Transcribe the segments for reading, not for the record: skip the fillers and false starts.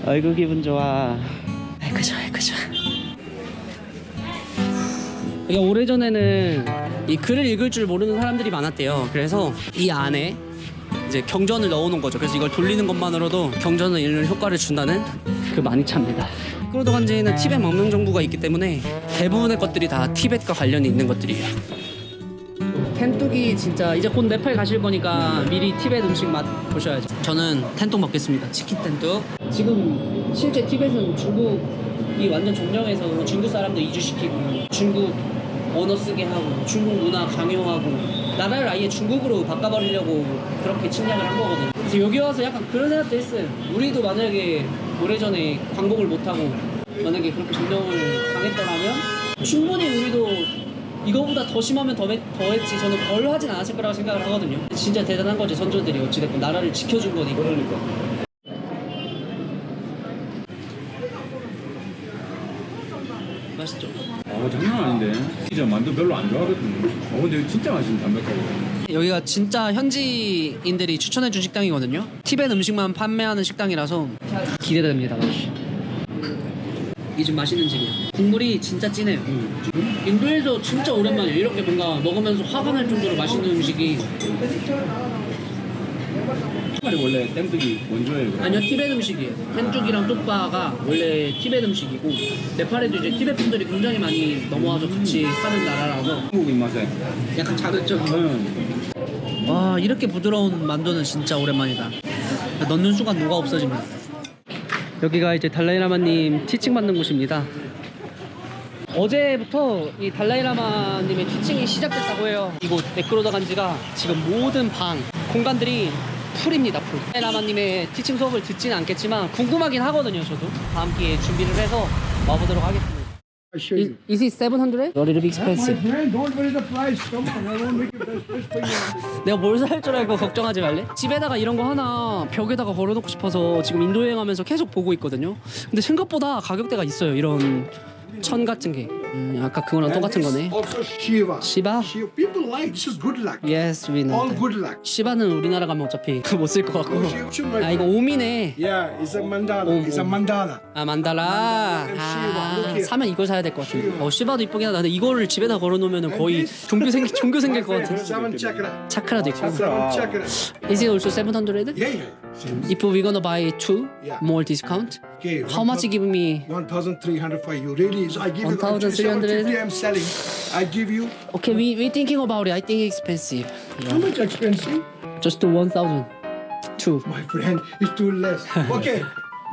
아이고 기분 좋아. 아이고 좋아 아이고 좋아. 이게 오래전에는 이 글을 읽을 줄 모르는 사람들이 많았대요. 그래서 이 안에 이제 경전을 넣어놓은 거죠. 그래서 이걸 돌리는 것만으로도 경전을 읽는 효과를 준다는 그 만이차입니다. 메끄로도 간지에는 티벳 망명 정부가 있기 때문에 대부분의 것들이 다 티벳과 관련이 있는 것들이에요. 텐뚝이 진짜 이제 곧 네팔 가실 거니까 미리 티벳 음식 맛 보셔야죠. 저는 텐뚝 먹겠습니다. 치킨 텐뚝. 지금 실제 티벳은 중국이 완전 점령해서 중국 사람들 이주시키고 중국 언어 쓰게 하고 중국 문화 강요하고 나라를 아예 중국으로 바꿔버리려고 그렇게 침략을 한 거거든요. 그래서 여기 와서 약간 그런 생각도 했어요. 우리도 만약에 오래전에 광복을 못하고 만약에 그렇게 점령을 당했더라면 충분히 우리도 이거보다 더 심하면 더 했지 저는 덜 하진 않았을 거라고 생각을 하거든요. 진짜 대단한 거지. 선조들이 어찌됐건 나라를 지켜준 거니까. 그러니까. 맛있죠? 장난 아닌데. 진짜 만두 별로 안 좋아하거든요. 근데 진짜 맛있는 담백하고. 여기가 진짜 현지인들이 추천해준 식당이거든요. 티벳 음식만 판매하는 식당이라서 기대됩니다. 맛이. 이 집 맛있는 집이야. 국물이 진짜 진해요. 인도에서 진짜 오랜만이에요. 이렇게 뭔가 먹으면서 화가 날 정도로 맛있는 음식이. 네팔이 원래 땡뜨기 원조예요. 아니요, 티벳 음식이에요. 텐쭉이랑 뚝바가 원래 티벳 음식이고 네팔에도 이제 티벳 분들이 굉장히 많이 넘어와서 같이 사는 나라라서 한국 입맛에. 약간 자극적인. 와, 이렇게 부드러운 만두는 진짜 오랜만이다. 넣는 순간 녹아 없어집니다. 여기가 이제 달라이라마님 티칭 받는 곳입니다. 어제부터 이 달라이라마님의 티칭이 시작됐다고 해요. 이곳 메끄로도 간지가 지금 모든 방 공간들이 풀입니다. 풀. 달라이라마님의 티칭 수업을 듣지는 않겠지만 궁금하긴 하거든요. 저도 다음 기회에 준비를 해서 와보도록 하겠습니다. Is it 700? A little bit expensive. Don't worry the price. Come on, I won't make it best for you. 내가 뭘 살 줄 알고 걱정하지 말래? 집에다가 이런 거 하나 벽에다가 걸어놓고 싶어서 지금 인도 여행하면서 계속 보고 있거든요. 근데 생각보다 가격대가 있어요. 이런 천 같은 게. 아까 그거랑 똑같은 거네. Also Shiva. 시바? Shiva. People like this is good luck. Yes, we know All that. good luck. 시바는 우리나라 가면 어차피 못 쓸 것 같고. 아, 이거 옴이네. Yeah, it's a mandala. It's a mandala. 아, 만달라. 아, 사면 이걸 사야 될 것 같은데. 시바도 이쁘긴 하다. 근데 이거를 집에다 걸어놓으면 거의 종교 생길 것 같은. Seven chakra. 차크라도 있고. Seven chakra. Is it also 700? Yeah, yeah. If we're gonna buy two, Yeah. more discount. Okay. How much give me? 1,300 for you. Really? So I give you 1,300? 750 I'm selling. I give you. Okay, we thinking about it. I think it's expensive. How much expensive? Just 1,000. Two. My friend, it's too less. Okay.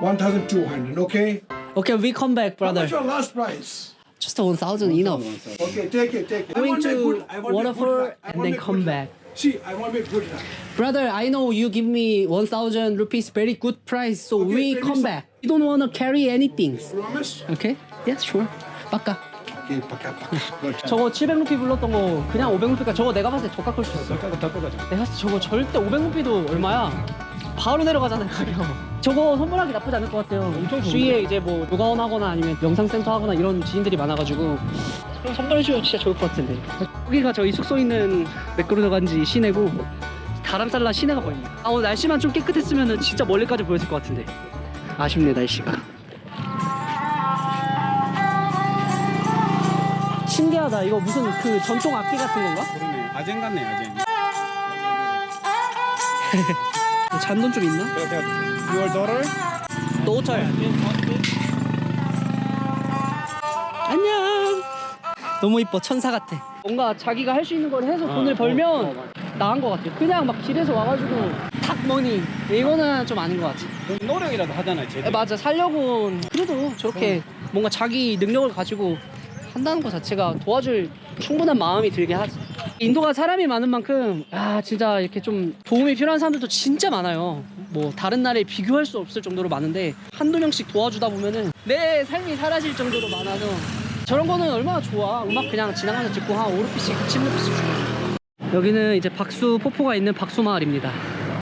1,200. Okay. Okay, we come back, How brother. much your last price? Just 1,000 enough. Okay, take it, take it. Going to I want waterfall good luck. I and want then good come luck. back. See, I want make good luck. Brother, I know you give me 1,000 rupees, very good price. So Okay, we tell me come some- back. You don't wanna carry anything. Promise? Okay? Yes, sure. 바까. Okay, paka, paka. Good. 저거 700루피 불렀던 거 그냥 500루피가 저거 내가 봤을 때 더 깎을 수 있어. 내가 봤을 때 저거 절대 500루피도 얼마야? 바로 내려가잖아요 가격. 저거 선물하기 나쁘지 않을 것 같아요. 주위에 이제 뭐 요가원 하거나 아니면 영상센터 하거나 이런 지인들이 많아가지고 선물해주면 진짜 좋을 것 같은데. 여기가 저희 숙소 있는 메끄로도 간지 시내고 다람살라 시내가 보입니다. 아, 오늘 날씨만 좀 깨끗했으면 진짜 멀리까지 보였을 것 같은데 아쉽네 날씨가. 신기하다. 이거 무슨 그 전통 악기 같은 건가? 그러네. 아젠 같네, 아젠. 잔돈 좀 있나? Your daughter? 노철. 안녕. 너무 이뻐. 천사 같아. 뭔가 자기가 할 수 있는 걸 해서 돈을 벌면 나은 것 같아요. 그냥 막 길에서 와가지고 탁머니 이거는 좀 아닌 것 같아. 노력이라도 하잖아요, 제대로. 맞아. 살려고 그래도 저렇게 뭔가 자기 능력을 가지고 한다는 것 자체가 도와줄 충분한 마음이 들게 하지. 인도가 사람이 많은 만큼 진짜 이렇게 좀 도움이 필요한 사람들도 진짜 많아요. 뭐 다른 나라에 비교할 수 없을 정도로 많은데 한두 명씩 도와주다 보면은 내 삶이 사라질 정도로 많아서 저런 거는 얼마나 좋아. 음악 그냥 지나가서 듣고 한 5루피씩 10루피씩 주고. 여기는 이제 박수 폭포가 있는 박수 마을입니다.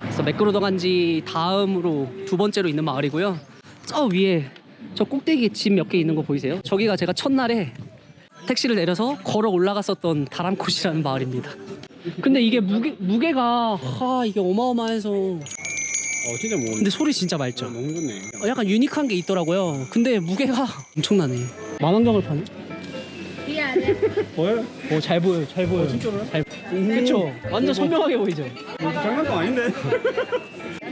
그래서 메끄로도 간지 다음으로 두 번째로 있는 마을이고요. 저 위에 저 꼭대기에 집 몇 개 있는 거 보이세요? 저기가 제가 첫날에 택시를 내려서 걸어 올라갔었던 다람콧이라는 마을입니다. 근데 이게 무게가 이게 어마어마해서 진짜 뭐. 근데 소리 진짜 맑죠. 너무 좋네. 약간 유니크한 게 있더라고요. 근데 무게가 엄청나네. 만원경을 파네. 뭐야? 잘 보여요. 잘 보여요. 진짜로요? 그쵸? 완전 선명하게 보이죠? 장난감 아닌데?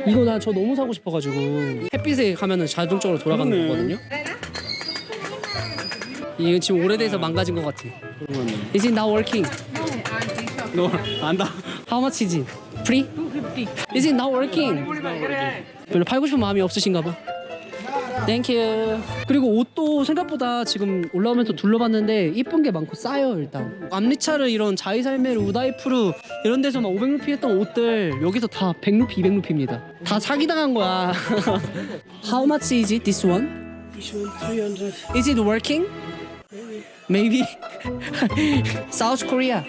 이거 나 저 너무 사고 싶어가지고 햇빛에 가면은 자동적으로 돌아가는 그러네. 거거든요. 이거 지금 오래돼서 망가진 것 같아. 그러네. Is it now working? 너 안다. How much is it? Free? 250. Is it now working? 별로 팔고 싶은 마음이 없으신가 봐. Thank you. 그리고 옷도 생각보다 지금 올라오면서 둘러봤는데 이쁜 게 많고 싸요 일단. 암리차르 이런 자이살메르 우다이푸르 이런 데서 막 500루피 했던 옷들 여기서 다 100루피 200루피입니다. 다 사기당한 거야. How much is it this one? This one 300. Is it working? Maybe. South Korea.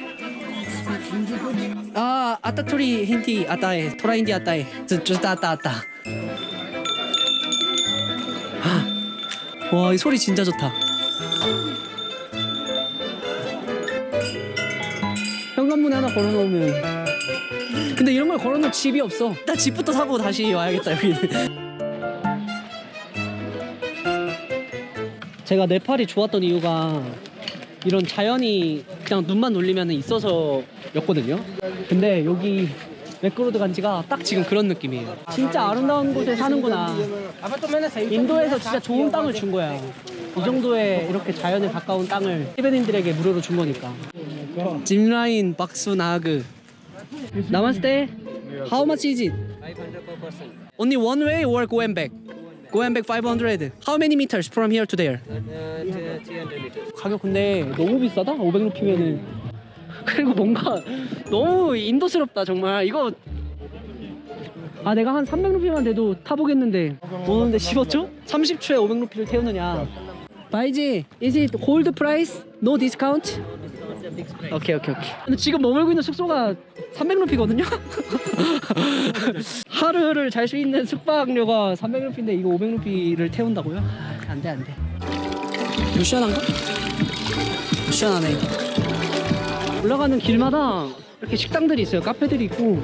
아, 아따토리 힌티 아따에 토라인디 아따에 저다 아따. 와, 이 소리 진짜 좋다. 현관문에 하나 걸어놓으면. 근데 이런 걸 걸어놓을 집이 없어. 나 집부터 사고 다시 와야겠다 여기는. 제가 네팔이 좋았던 이유가 이런 자연이 그냥 눈만 놀리면 있어서였거든요. 근데 여기 맥그로드 간지가 딱 지금 그런 느낌이에요. 진짜 아름다운 곳에 사는구나. 인도에서 진짜 좋은 땅을 준 거야. 이 정도의 이렇게 자연에 가까운 땅을 티베트인들에게 무료로 준 거니까. 짚라인 박수 나그. 나마스테. How much is it? 500 per person. Only one way or go and back? Go and back 500. How many meters from here to there? 300 meters. 가격 근데 너무 비싸다? 500루피면은. 그리고 뭔가 너무 인도스럽다 정말. 이거 내가 한 300루피만 돼도 타보겠는데 오는데 15초? 30초에 500루피를 태우느냐. 바이지, is it hold price? No discount? 오케이. 근데 지금 머물고 있는 숙소가 300루피거든요? 하루를 잘 수 있는 숙박료가 300루피인데 이거 500루피를 태운다고요? 안돼. 이거 시원한가? 시원하네. 올라가는 길마다 이렇게 식당들이 있어요. 카페들이 있고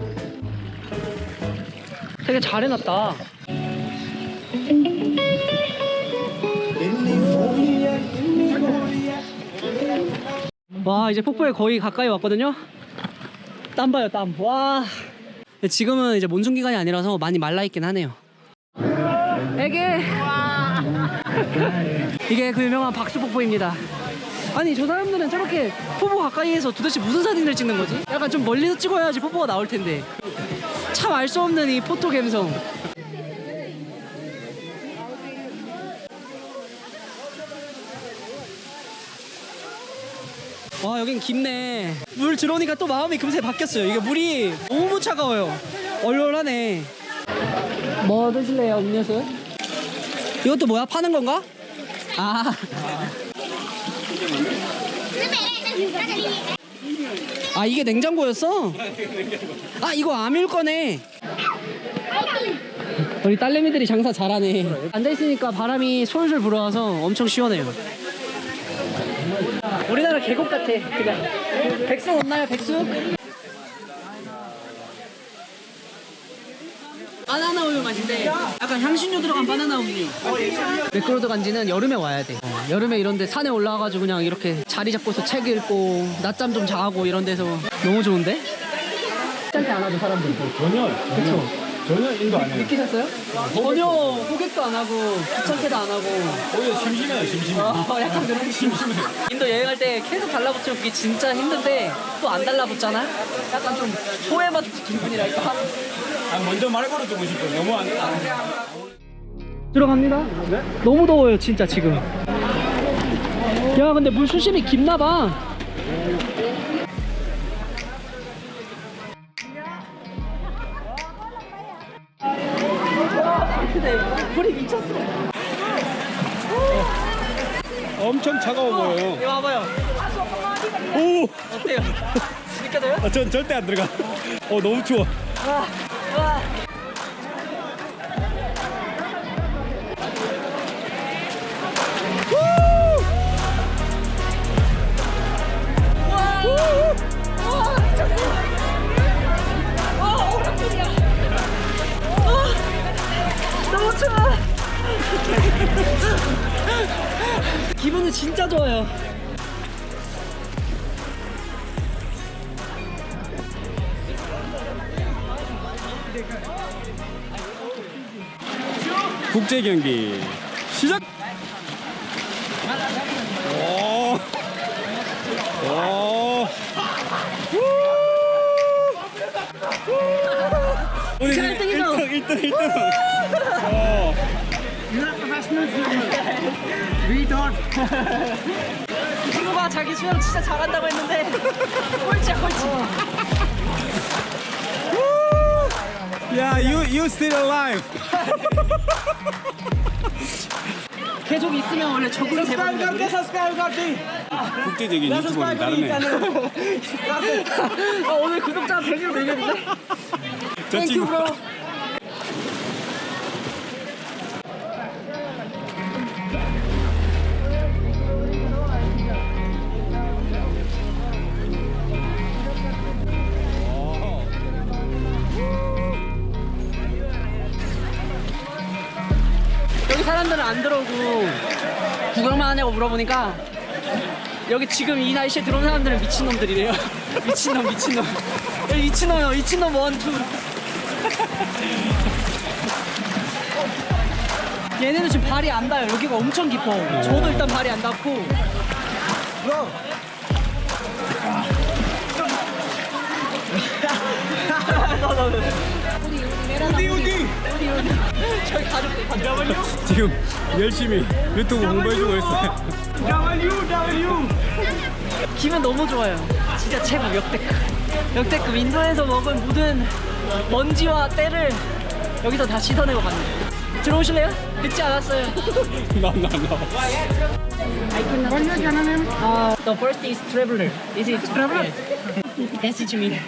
되게 잘 해놨다. 와, 이제 폭포에 거의 가까이 왔거든요. 땀 봐요, 땀. 와. 근데 지금은 이제 몬순 기간이 아니라서 많이 말라있긴 하네요. 이게 그 유명한 박수폭포입니다. 아니, 저 사람들은 저렇게 폭포 가까이에서 도대체 무슨 사진을 찍는 거지? 약간 좀 멀리서 찍어야지 폭포가 나올 텐데. 참 알 수 없는 이 포토 감성. 와, 여긴 깊네. 물 들어오니까 또 마음이 금세 바뀌었어요. 이게 물이 너무 차가워요. 얼얼하네. 뭐 드실래요, 음료수? 이것도 뭐야? 파는 건가? 이게 냉장고였어? 이거 아밀 거네. 우리 딸내미들이 장사 잘하네. 앉아있으니까 바람이 솔솔 불어와서 엄청 시원해요. 우리나라 계곡 같아. 그냥. 백숙 없나요, 백숙? 바나나 우유 맛인데 약간 향신료 들어간 바나나 우유. 맥그로드 간지는 여름에 와야 돼. 여름에 이런데 산에 올라와가지고 그냥 이렇게 자리 잡고서 책 읽고 낮잠 좀 자고 이런 데서 너무 좋은데? 귀찮게 안 하죠 사람들. 전혀 인도 안 해요. 느끼셨어요? 전혀 호객도 안 하고 귀찮게도 안 하고 오히려 심심해요, 심심해. 약간 그런 느낌. 인도 여행할 때 계속 달라붙으면 그게 진짜 힘든데 또 안 달라붙잖아? 약간 좀 소외받은 기분이랄까? 먼저 말 걸어주고 싶어요. 너무 안 들어갑니다. 네? 너무 더워요 진짜 지금. 야, 근데 물 수심이 깊나봐. 불이 미쳤어. 엄청 차가워 보여요. 이거 봐봐요. 오! 어때요? 느껴져요? 전 절대 안 들어가. 너무 추워. 기분은 진짜 좋아요. 국제 경기 시작. 오. 오. 우리 제가 1등이죠? 1등. 친구가 자기 수영 진짜 잘한다고 했는데 꼴찌야 꼴찌. 야, you still alive. 계속 있으면 원래 적응이 돼버리거든요. 국제적인 유튜버는 다르네. 오늘 구독자 100을 늘렸는데? 저 친구. 브로. 여기 사람들은 안 들어오고 구경만 하냐고 물어보니까 여기 지금 이 날씨에 들어온 사람들은 미친놈들이래요. 미친놈. 여기 미친놈이요. 미친놈 원투. 얘네는 지금 발이 안 닿아요. 여기가 엄청 깊어. 저도 일단 발이 안 닿고. 어디. 저희 가족들. 지금 열심히 유튜브 홍보해주고 있어요. 기분 너무 좋아요. 진짜 최고 역대급 인도에서 먹은 모든 먼지와 때를 여기서 다 씻어내고 갑니다. 들어오실래요? 늦지 않았어요. No. The first is traveler. Is it traveler? That's it to me.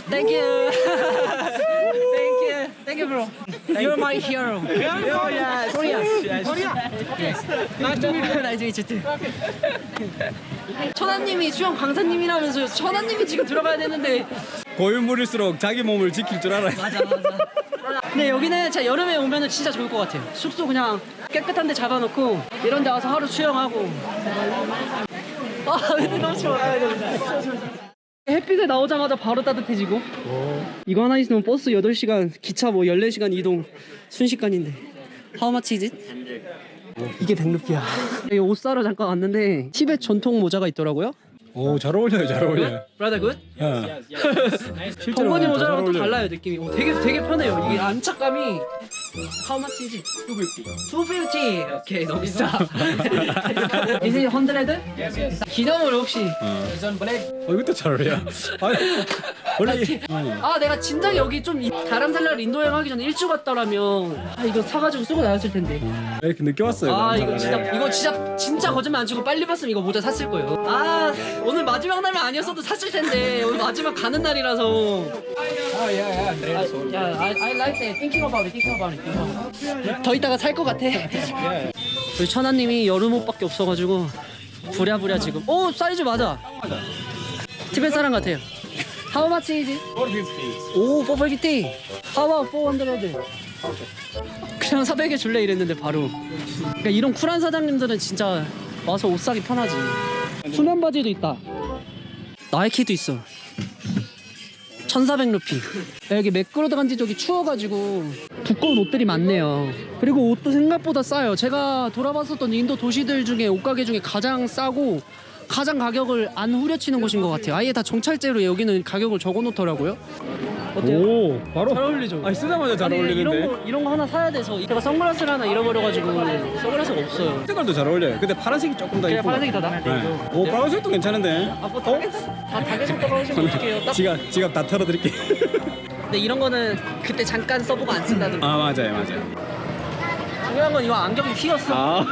Thank you. Thank you, bro. You're my hero. Korea. Yes. Nice to meet you. Nice to meet you too. 천하님이 수영 강사님이라면서요. 천하님이 지금 들어가야 되는데. 고인물일수록 자기 몸을 지킬 줄 알아요. 맞아. 근데 여기는 진짜 여름에 오면은 진짜 좋을 것 같아요. 숙소 그냥 깨끗한 데 잡아놓고 이런 데 와서 하루 수영하고. 근데 너무 추워. 햇빛에 나오자마자 바로 따뜻해지고. 이거 하나 있으면 버스 8시간, 기차 뭐 14시간 이동 순식간인데. How much is it? 이게 100루피야. 여기 옷 사러 잠깐 왔는데 티벳 전통 모자가 있더라고요. 오, 잘 어울려요. Rather good? 실제로 벙거니 잘 모자랑 또 어울려요. 달라요 느낌이. 되게 편해요. 이게 안착감이. How much is it? 250. 오케이 너무 비싸. Is it 100? 기념으로 혹시? 이것도 잘 어울려. 원래 내가 진작에 여기 좀 다람살라를 인도 여행 하기 전에 일주 갔더라면 이거 사가지고 쓰고 다녔을 텐데. 왜 이렇게 늦게 왔어요? 이거 진짜 거짓말 안 치고 빨리 봤으면 이거 모자 샀을 거예요. 오늘 마지막 날만 아니었어도 샀을 텐데 오늘 마지막 가는 날이라서. I like it. Thinking about it. 더 이따가 살 것 같아. 우리 천하님이 여름 옷밖에 없어가지고 부랴부랴 지금. 사이즈 맞아. 티벳 사람 같아요. How much is it? 450. 오, 450. How about 400? 그냥 400에 줄래 이랬는데 바로. 그러니까 이런 쿨한 사장님들은 진짜 와서 옷 사기 편하지. 수면 바지도 있다. 나이키도 있어. 1400루피. 여기 맥그로드 간지 저기 추워가지고 두꺼운 옷들이 많네요. 그리고 옷도 생각보다 싸요. 제가 돌아봤었던 인도 도시들 중에 옷가게 중에 가장 싸고 가장 가격을 안 후려치는 곳인 것 같아요. 아예 다 정찰제로 여기는 가격을 적어놓더라고요. 어때요? 오, 바로 잘 어울리죠? 쓰자마자 잘 아니, 어울리는데. 이런 거 하나 사야 돼서 제가 선글라스를 하나 잃어버려가지고 선글라스가 없어요. 색깔도 잘 어울려요. 근데 파란색이 조금 더 그냥 예쁜 파란색이 더 나아. 네. 오, 빨간색도 괜찮은데. 뭐 다 가게에서 떨어오시면 어떡해요. 딱. 지갑 다 털어드릴게. 근데 이런 거는 그때 잠깐 써보고 안 쓴다든가. 맞아요. 중요한 건 이거 안경이 휘었어.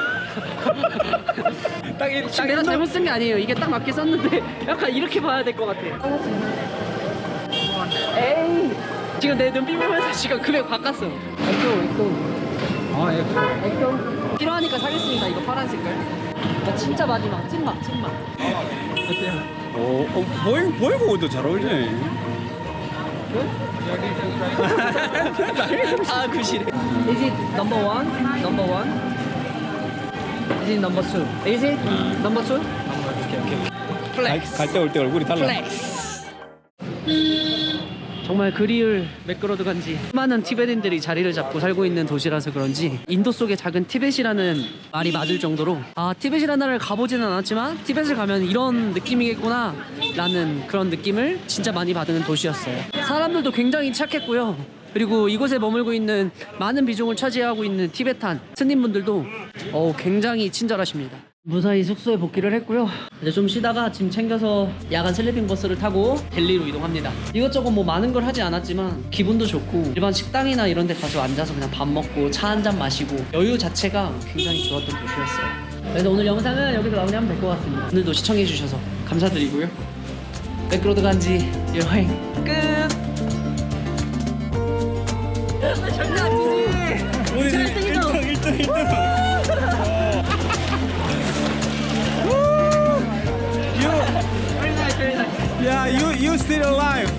지금 내가 잘못 쓴 게 아니에요. 이게 딱 맞게 썼는데 약간 이렇게 봐야 될 것 같아. 에이, 지금 내 눈빛 보면서 지금 금액 바꿨어. 액도. 액도. 필요하니까 사겠습니다. 이거 파란 색깔. 나 진짜 마지막 찐막. 어때요? 보이고 옷도 잘 어울리네. 다 구시래. Is it number one? Number one? Is it number two? Is it number two? Flex. 갈 때 올 때 얼굴이 달라. 플렉스. 정말 그리울 맥그로드 간지 수많은 티베트인들이 자리를 잡고 살고 있는 도시라서 그런지 인도 속의 작은 티벳이라는 말이 맞을 정도로 아 티벳이라는 나라를 가보지는 않았지만 티벳을 가면 이런 느낌이겠구나 라는 그런 느낌을 진짜 많이 받는 도시였어요. 사람들도 굉장히 착했고요. 그리고 이곳에 머물고 있는 많은 비중을 차지하고 있는 티베탄 스님분들도 굉장히 친절하십니다. 무사히 숙소에 복귀를 했고요. 이제 좀 쉬다가 짐 챙겨서 야간 슬리핑 버스를 타고 델리로 이동합니다. 이것저것 뭐 많은 걸 하지 않았지만 기분도 좋고 일반 식당이나 이런 데 가서 앉아서 그냥 밥 먹고 차 한 잔 마시고 여유 자체가 굉장히 좋았던 도시였어요. 그래서 오늘 영상은 여기서 마무리하면 될 것 같습니다. 오늘도 시청해 주셔서 감사드리고요. 맥그로드 간지 여행 끝. 절대 안 지지. 우리 제가 1등. Yeah, you still alive.